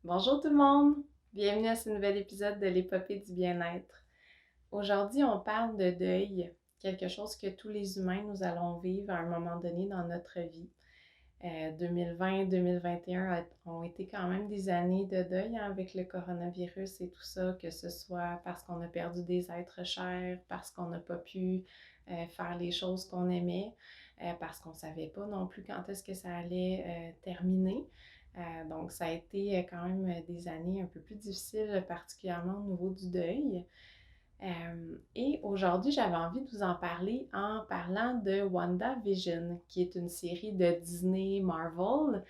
Bonjour tout le monde! Bienvenue à ce nouvel épisode de l'épopée du bien-être. Aujourd'hui, on parle de deuil, quelque chose que tous les humains nous allons vivre à un moment donné dans notre vie. 2020-2021 ont été quand même des années de deuil avec le coronavirus et tout ça, que ce soit parce qu'on a perdu des êtres chers, parce qu'on n'a pas pu faire les choses qu'on aimait, parce qu'on ne savait pas non plus quand est-ce que ça allait terminer. Donc, ça a été quand même des années un peu plus difficiles, particulièrement au niveau du deuil. Et aujourd'hui, j'avais envie de vous en parler en parlant de WandaVision, qui est une série de Disney Marvel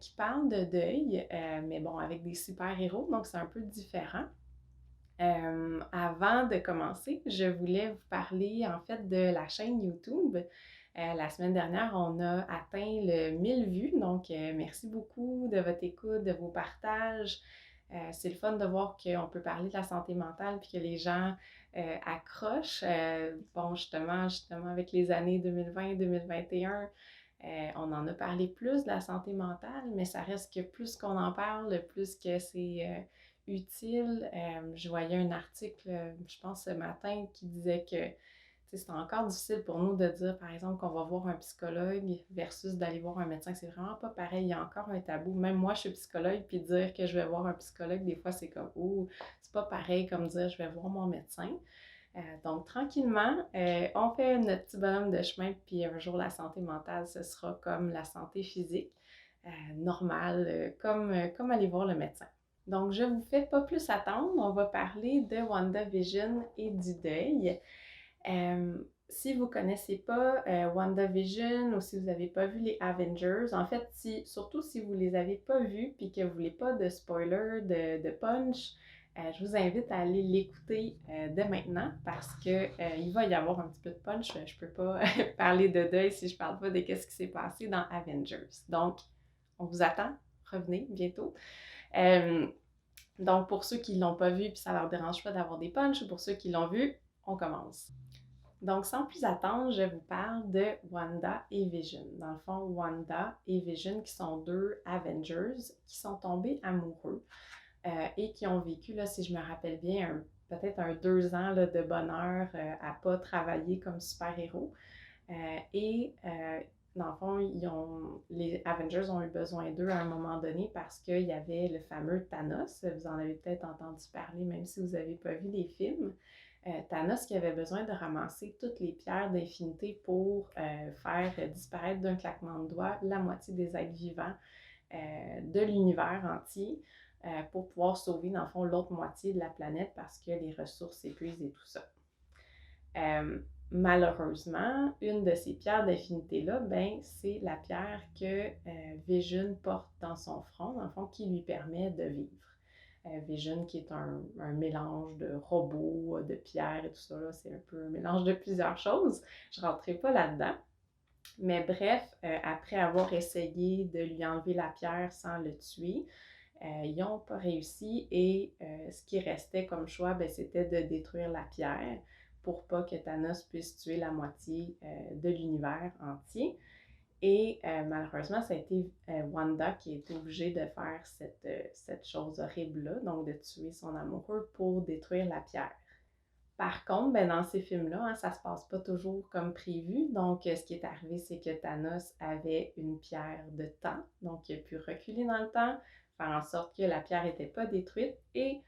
qui parle de deuil, mais bon, avec des super-héros, donc c'est un peu différent. Avant de commencer, je voulais vous parler en fait de la chaîne YouTube. La semaine dernière, on a atteint le 1000 vues, donc merci beaucoup de votre écoute, de vos partages. C'est le fun de voir qu'on peut parler de la santé mentale puis que les gens accrochent. Bon, justement, avec les années 2020-2021, on en a parlé plus de la santé mentale, mais ça reste que plus qu'on en parle, plus que c'est utile. Je voyais un article, je pense ce matin, qui disait que c'est encore difficile pour nous de dire, par exemple, qu'on va voir un psychologue versus d'aller voir un médecin. C'est vraiment pas pareil. Il y a encore un tabou. Même moi, je suis psychologue, puis dire que je vais voir un psychologue, des fois, c'est comme, oh, c'est pas pareil comme dire je vais voir mon médecin. Donc, tranquillement, on fait notre petit bonhomme de chemin, puis un jour, la santé mentale, ce sera comme la santé physique, normale, comme aller voir le médecin. Donc, je ne vous fais pas plus attendre. On va parler de WandaVision et du deuil. Si vous ne connaissez pas WandaVision ou si vous n'avez pas vu les Avengers, en fait, surtout si vous ne les avez pas vus puis que vous ne voulez pas de spoiler, de punch, je vous invite à aller l'écouter dès maintenant parce que il va y avoir un petit peu de punch. Je peux pas parler de deuil si je parle pas de ce qui s'est passé dans Avengers. Donc, on vous attend. Revenez bientôt. Euh, donc, pour ceux qui ne l'ont pas vu puis ça ne leur dérange pas d'avoir des punchs, ou pour ceux qui l'ont vu, on commence. Donc, sans plus attendre, je vous parle de Wanda et Vision. Dans le fond, Wanda et Vision, qui sont deux Avengers, qui sont tombés amoureux et qui ont vécu, là, si je me rappelle bien, peut-être 2 ans là, de bonheur à ne pas travailler comme super-héros. Et dans le fond, les Avengers ont eu besoin d'eux à un moment donné parce qu'il y avait le fameux Thanos. Vous en avez peut-être entendu parler, même si vous n'avez pas vu les films. Thanos qui avait besoin de ramasser toutes les pierres d'infinité pour faire disparaître d'un claquement de doigts la moitié des êtres vivants de l'univers entier pour pouvoir sauver, dans le fond, l'autre moitié de la planète parce que les ressources s'épuisent et tout ça. Malheureusement, une de ces pierres d'infinité-là, ben, c'est la pierre que Vision porte dans son front, dans le fond, qui lui permet de vivre. Vision, qui est un mélange de robots, de pierres et tout ça, là, c'est un peu un mélange de plusieurs choses. Je ne rentrerai pas là-dedans. Mais bref, après avoir essayé de lui enlever la pierre sans le tuer, ils n'ont pas réussi et ce qui restait comme choix, ben, c'était de détruire la pierre pour pas que Thanos puisse tuer la moitié de l'univers entier. Et malheureusement, ça a été Wanda qui a été obligée de faire cette chose horrible-là, donc de tuer son amoureux pour détruire la pierre. Par contre, ben, dans ces films-là, hein, ça se passe pas toujours comme prévu. Donc, ce qui est arrivé, c'est que Thanos avait une pierre de temps. Donc, il a pu reculer dans le temps, faire en sorte que la pierre n'était pas détruite et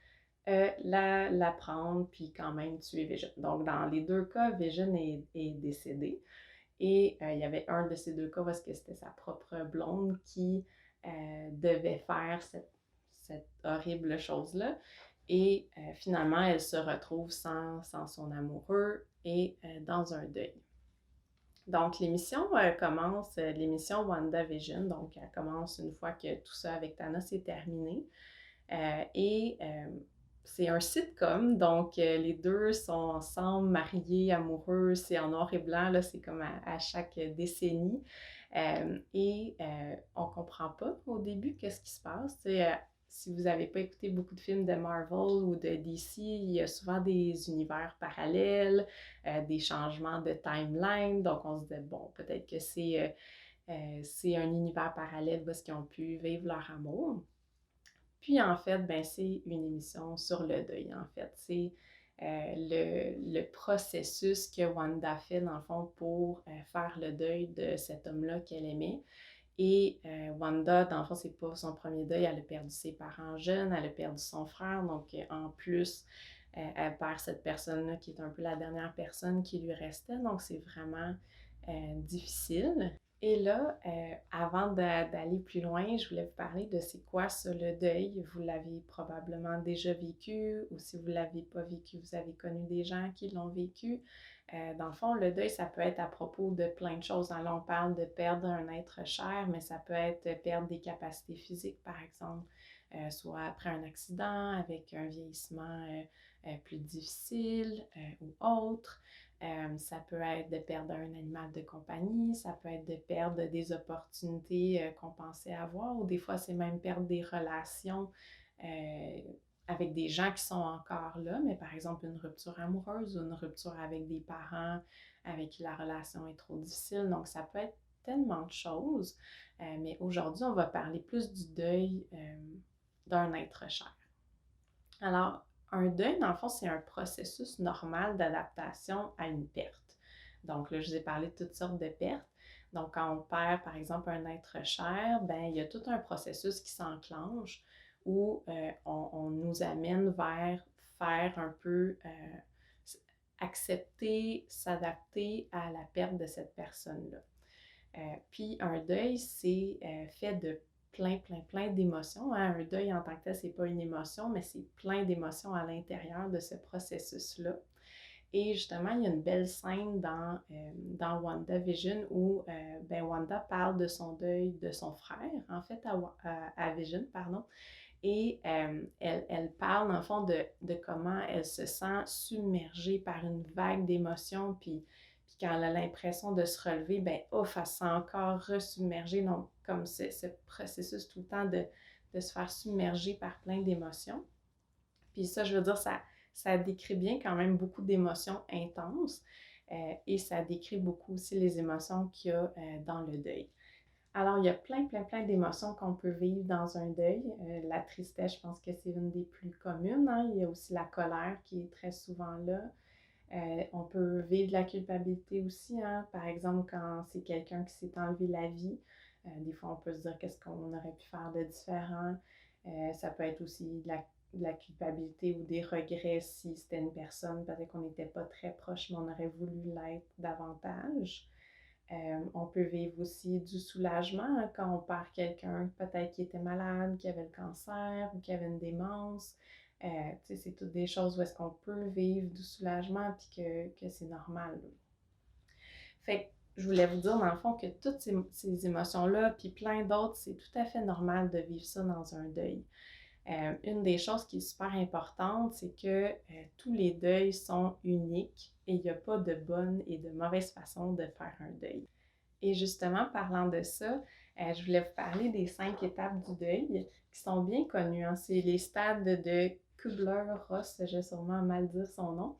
la prendre, puis quand même tuer Vision. Donc, dans les deux cas, Vision est décédé. Et il y avait un de ces deux cas parce que c'était sa propre blonde qui devait faire cette horrible chose-là. Et finalement, elle se retrouve sans son amoureux et dans un deuil. Donc, l'émission commence, l'émission WandaVision, donc elle commence une fois que tout ça avec Thanos est terminé. Et c'est un sitcom, donc les deux sont ensemble, mariés, amoureux, c'est en noir et blanc, là, c'est comme à chaque décennie. Et on comprend pas au début qu'est-ce qui se passe. Si vous n'avez pas écouté beaucoup de films de Marvel ou de DC, il y a souvent des univers parallèles, des changements de timeline. Donc, on se dit, bon, peut-être que c'est un univers parallèle où est-ce qu'ils ont pu vivre leur amour. Puis en fait, ben, c'est une émission sur le deuil, en fait. C'est le processus que Wanda fait, dans le fond, pour faire le deuil de cet homme-là qu'elle aimait. Et Wanda, dans le fond, c'est pas son premier deuil. Elle a perdu ses parents jeunes, elle a perdu son frère. Donc, en plus, elle perd cette personne-là qui est un peu la dernière personne qui lui restait. Donc, c'est vraiment difficile. Et là, avant d'aller plus loin, je voulais vous parler de c'est quoi ça, le deuil. Vous l'avez probablement déjà vécu, ou si vous ne l'avez pas vécu, vous avez connu des gens qui l'ont vécu. Dans le fond, le deuil, ça peut être à propos de plein de choses. Là, on parle de perdre un être cher, mais ça peut être perdre des capacités physiques, par exemple, soit après un accident, avec un vieillissement plus difficile ou autre. Ça peut être de perdre un animal de compagnie, ça peut être de perdre des opportunités qu'on pensait avoir, ou des fois, c'est même perdre des relations euh, avec des gens qui sont encore là, mais par exemple une rupture amoureuse ou une rupture avec des parents avec qui la relation est trop difficile. Donc, ça peut être tellement de choses, mais aujourd'hui, on va parler plus du deuil d'un être cher. Alors, un deuil, dans le fond, c'est un processus normal d'adaptation à une perte. Donc, là, je vous ai parlé de toutes sortes de pertes. Donc, quand on perd, par exemple, un être cher, ben, il y a tout un processus qui s'enclenche où on nous amène vers faire un peu accepter, s'adapter à la perte de cette personne-là. Puis un deuil, c'est fait de plein d'émotions. Hein. Un deuil en tant que tel, c'est pas une émotion, mais c'est plein d'émotions à l'intérieur de ce processus-là. Et justement, il y a une belle scène dans WandaVision où ben Wanda parle de son deuil de son frère, en fait, à Vision, pardon. Et elle parle, en fond, de comment elle se sent submergée par une vague d'émotions, puis quand elle a l'impression de se relever, ben ouf, elle se sent encore resubmergée. Donc, comme ce processus tout le temps de se faire submerger par plein d'émotions. Puis ça, je veux dire, ça décrit bien quand même beaucoup d'émotions intenses et ça décrit beaucoup aussi les émotions qu'il y a dans le deuil. Alors, il y a plein d'émotions qu'on peut vivre dans un deuil. La tristesse, je pense que c'est une des plus communes. Hein. Il y a aussi la colère qui est très souvent là. On peut vivre de la culpabilité aussi, hein. Par exemple, quand c'est quelqu'un qui s'est enlevé la vie, des fois on peut se dire qu'est-ce qu'on aurait pu faire de différent. Ça peut être aussi de la culpabilité ou des regrets si c'était une personne, peut-être qu'on n'était pas très proche, mais on aurait voulu l'être davantage. On peut vivre aussi du soulagement hein, quand on perd quelqu'un, peut-être qui était malade, qui avait le cancer ou qui avait une démence. C'est toutes des choses où est-ce qu'on peut vivre du soulagement puis que c'est normal. Fait que je voulais vous dire dans le fond que toutes ces émotions-là, puis plein d'autres, c'est tout à fait normal de vivre ça dans un deuil. Une des choses qui est super importante, c'est que tous les deuils sont uniques et il n'y a pas de bonne et de mauvaise façon de faire un deuil. Et justement, parlant de ça, je voulais vous parler des 5 étapes du deuil qui sont bien connues. Hein. C'est les stades de Kubler-Ross, je vais sûrement mal dire son nom.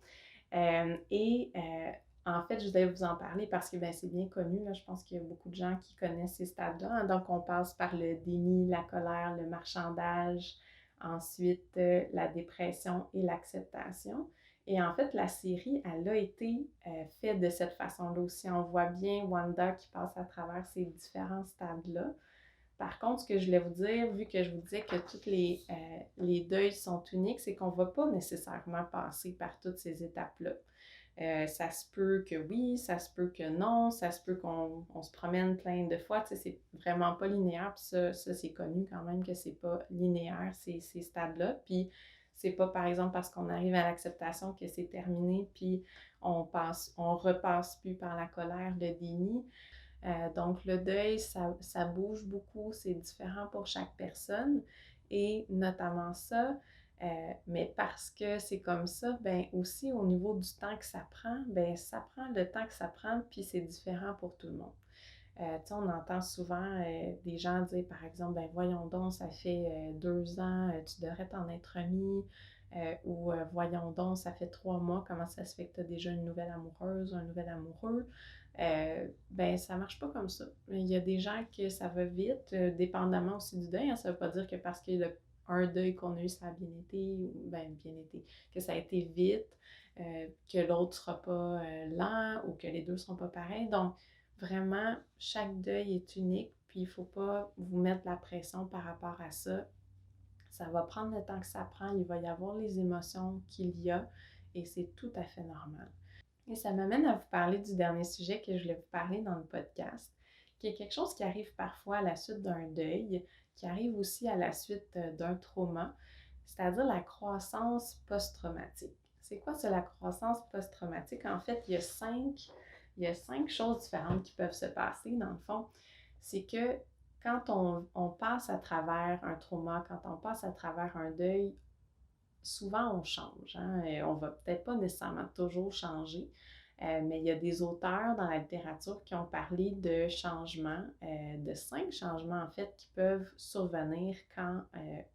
En fait, je voulais vous en parler parce que ben, c'est bien connu. Là. Je pense qu'il y a beaucoup de gens qui connaissent ces stades-là. Hein. Donc, on passe par le déni, la colère, le marchandage, ensuite la dépression et l'acceptation. Et en fait, la série, elle a été faite de cette façon-là aussi. On voit bien Wanda qui passe à travers ces différents stades-là. Par contre, ce que je voulais vous dire, vu que je vous disais que tous les deuils sont uniques, c'est qu'on ne va pas nécessairement passer par toutes ces étapes-là. Ça se peut que oui, ça se peut que non, ça se peut qu'on se promène plein de fois. Tu sais, c'est vraiment pas linéaire. Puis ça c'est connu quand même que c'est pas linéaire, ces stades-là. Puis c'est pas, par exemple, parce qu'on arrive à l'acceptation que c'est terminé, puis on repasse plus par la colère, le déni. Donc, le deuil, ça bouge beaucoup, c'est différent pour chaque personne et notamment ça, mais parce que c'est comme ça, ben aussi au niveau du temps que ça prend, ben ça prend le temps que ça prend, puis c'est différent pour tout le monde. Tu sais, on entend souvent des gens dire, par exemple, ben voyons donc, ça fait 2 ans, tu devrais t'en être remis, ou voyons donc, ça fait 3 mois, comment ça se fait que tu as déjà une nouvelle amoureuse ou un nouvel amoureux? Ben ça marche pas comme ça. Il y a des gens que ça va vite, dépendamment aussi du deuil. Hein, ça veut pas dire que parce que un deuil qu'on a eu, ça a bien été, ou bien été, que ça a été vite, que l'autre sera pas lent ou que les deux seront pas pareils. Donc, vraiment, chaque deuil est unique, puis il faut pas vous mettre la pression par rapport à ça. Ça va prendre le temps que ça prend, il va y avoir les émotions qu'il y a, et c'est tout à fait normal. Et ça m'amène à vous parler du dernier sujet que je voulais vous parler dans le podcast, qui est quelque chose qui arrive parfois à la suite d'un deuil, qui arrive aussi à la suite d'un trauma, c'est-à-dire la croissance post-traumatique. C'est quoi ça, la croissance post-traumatique? En fait, il y a cinq choses différentes qui peuvent se passer, dans le fond. C'est que quand on passe à travers un trauma, quand on passe à travers un deuil, souvent on change. Hein? Et on va peut-être pas nécessairement toujours changer, mais il y a des auteurs dans la littérature qui ont parlé de changements, de 5 changements en fait, qui peuvent survenir quand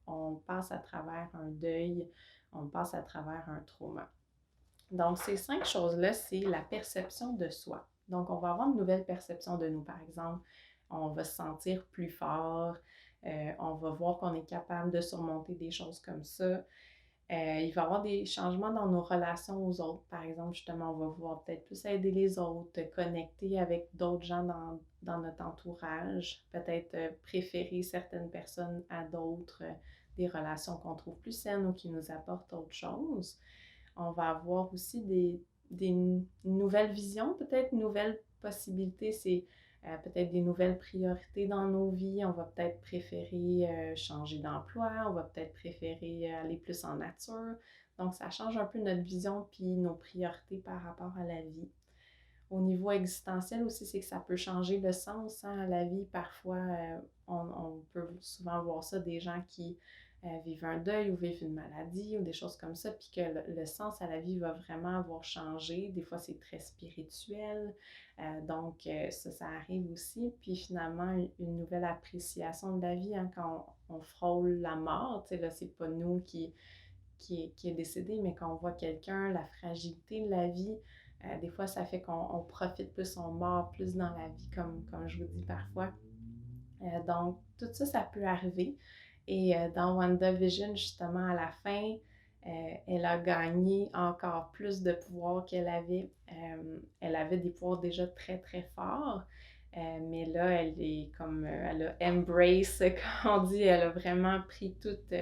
on passe à travers un deuil, on passe à travers un trauma. Donc, ces 5 choses-là, c'est la perception de soi. Donc, on va avoir une nouvelle perception de nous, par exemple. On va se sentir plus fort, on va voir qu'on est capable de surmonter des choses comme ça. Il va y avoir des changements dans nos relations aux autres. Par exemple, justement, on va vouloir peut-être plus aider les autres, connecter avec d'autres gens dans notre entourage, peut-être préférer certaines personnes à d'autres, des relations qu'on trouve plus saines ou qui nous apportent autre chose. On va avoir aussi des nouvelles visions, peut-être nouvelles possibilités. C'est peut-être des nouvelles priorités dans nos vies. On va peut-être préférer changer d'emploi. On va peut-être préférer aller plus en nature. Donc, ça change un peu notre vision puis nos priorités par rapport à la vie. Au niveau existentiel aussi, c'est que ça peut changer le sens à la vie. Parfois, on peut souvent voir ça, des gens qui vivent un deuil ou vivent une maladie ou des choses comme ça, puis que le sens à la vie va vraiment avoir changé. Des fois, c'est très spirituel. Donc, ça arrive aussi. Puis finalement, une nouvelle appréciation de la vie, hein, quand on frôle la mort. Tu sais, là, c'est pas nous qui est décédé, mais quand on voit quelqu'un, la fragilité de la vie, des fois, ça fait qu'on profite plus, on mord plus dans la vie, comme je vous dis parfois. Donc, tout ça, ça peut arriver. Et dans WandaVision, justement, à la fin, elle a gagné encore plus de pouvoir qu'elle avait. Elle avait des pouvoirs déjà très, très forts. Mais là, elle est comme, elle a embrace, comme on dit, elle a vraiment pris toute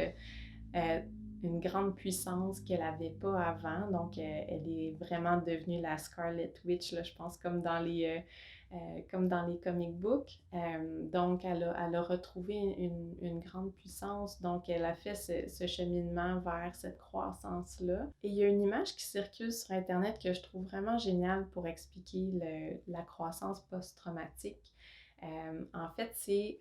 une grande puissance qu'elle n'avait pas avant. Donc, elle est vraiment devenue la Scarlet Witch, là, je pense, comme dans les comic books. Donc, elle a retrouvé une grande puissance. Donc, elle a fait ce cheminement vers cette croissance-là. Et il y a une image qui circule sur Internet que je trouve vraiment géniale pour expliquer la croissance post-traumatique. En fait, c'est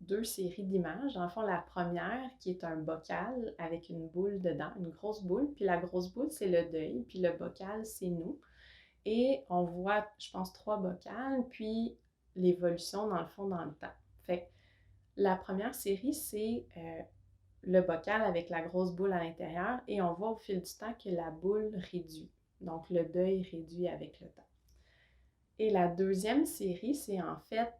2 séries d'images. Dans le fond, la première qui est un bocal avec une boule dedans, une grosse boule, puis la grosse boule, c'est le deuil, puis le bocal, c'est nous. Et on voit, je pense, 3 bocals, puis l'évolution, dans le fond, dans le temps. Fait que la première série, c'est le bocal avec la grosse boule à l'intérieur, et on voit au fil du temps que la boule réduit. Donc, le deuil réduit avec le temps. Et la deuxième série, c'est en fait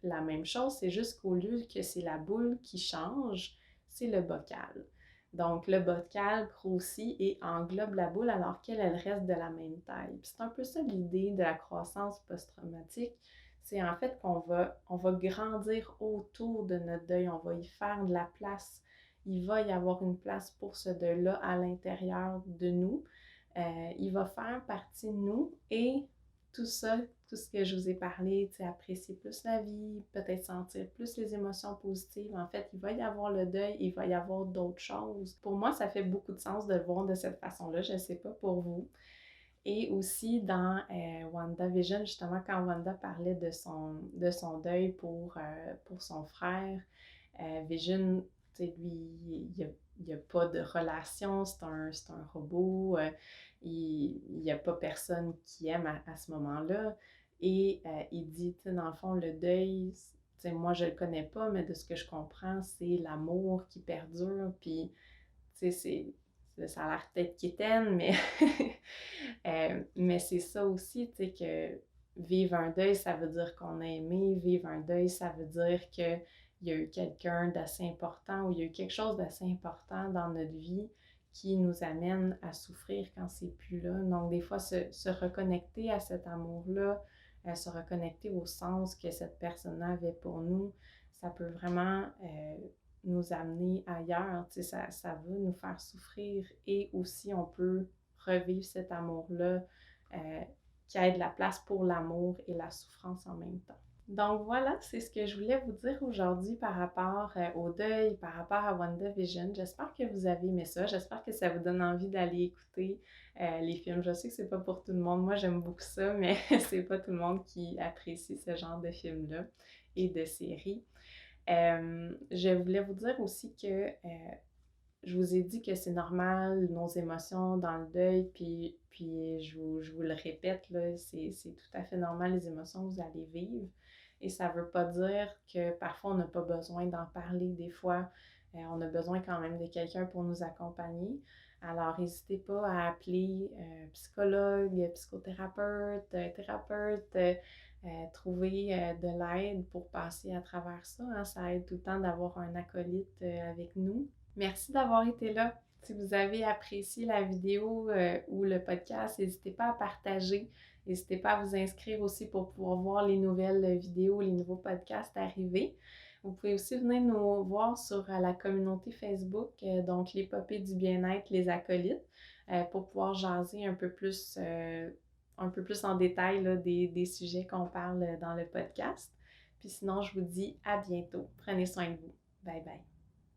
la même chose, c'est juste qu'au lieu que c'est la boule qui change, c'est le bocal. Donc, le bocal grossit et englobe la boule alors qu'elle reste de la même taille. Puis c'est un peu ça l'idée de la croissance post-traumatique. C'est en fait on va grandir autour de notre deuil, on va y faire de la place. Il va y avoir une place pour ce deuil-là à l'intérieur de nous. Il va faire partie de nous, et tout ça, tout ce que je vous ai parlé, apprécier plus la vie, peut-être sentir plus les émotions positives. En fait, il va y avoir le deuil, il va y avoir d'autres choses. Pour moi, ça fait beaucoup de sens de le voir de cette façon-là. Je ne sais pas pour vous. Et aussi dans WandaVision, justement, quand Wanda parlait de son deuil pour son frère, Vision, lui, il n'y a pas de relation, c'est un robot, il n'y a pas personne qui aime à ce moment-là. Et il dit, dans le fond, le deuil, moi je le connais pas, mais de ce que je comprends, c'est l'amour qui perdure, puis ça a l'air peut-être quétaine, mais c'est ça aussi, que vivre un deuil, ça veut dire qu'on a aimé. Vivre un deuil, ça veut dire qu'il il y a eu quelqu'un d'assez important ou il y a eu quelque chose d'assez important dans notre vie qui nous amène à souffrir quand c'est plus là. Donc, des fois, se reconnecter à cet amour-là, se reconnecter au sens que cette personne-là avait pour nous, ça peut vraiment nous amener ailleurs. Tu sais, ça va nous faire souffrir et aussi on peut revivre cet amour-là qui a de la place pour l'amour et la souffrance en même temps. Donc voilà, c'est ce que je voulais vous dire aujourd'hui par rapport au deuil, par rapport à WandaVision. J'espère que vous avez aimé ça. J'espère que ça vous donne envie d'aller écouter les films. Je sais que c'est pas pour tout le monde. Moi, j'aime beaucoup ça, mais c'est pas tout le monde qui apprécie ce genre de films-là et de séries. Je voulais vous dire aussi que je vous ai dit que c'est normal, nos émotions dans le deuil, puis je vous le répète, là, c'est tout à fait normal les émotions que vous allez vivre. Et ça veut pas dire que parfois on n'a pas besoin d'en parler. Des fois, on a besoin quand même de quelqu'un pour nous accompagner. Alors, n'hésitez pas à appeler psychologue, psychothérapeute, thérapeute, trouver de l'aide pour passer à travers ça. Hein. Ça aide tout le temps d'avoir un acolyte avec nous. Merci d'avoir été là. Si vous avez apprécié la vidéo ou le podcast, n'hésitez pas à partager. N'hésitez pas à vous inscrire aussi pour pouvoir voir les nouvelles vidéos, les nouveaux podcasts arriver. Vous pouvez aussi venir nous voir sur la communauté Facebook, donc l'épopée du bien-être, les acolytes, pour pouvoir jaser un peu plus en détail là, des sujets qu'on parle dans le podcast. Puis sinon, je vous dis à bientôt. Prenez soin de vous. Bye bye.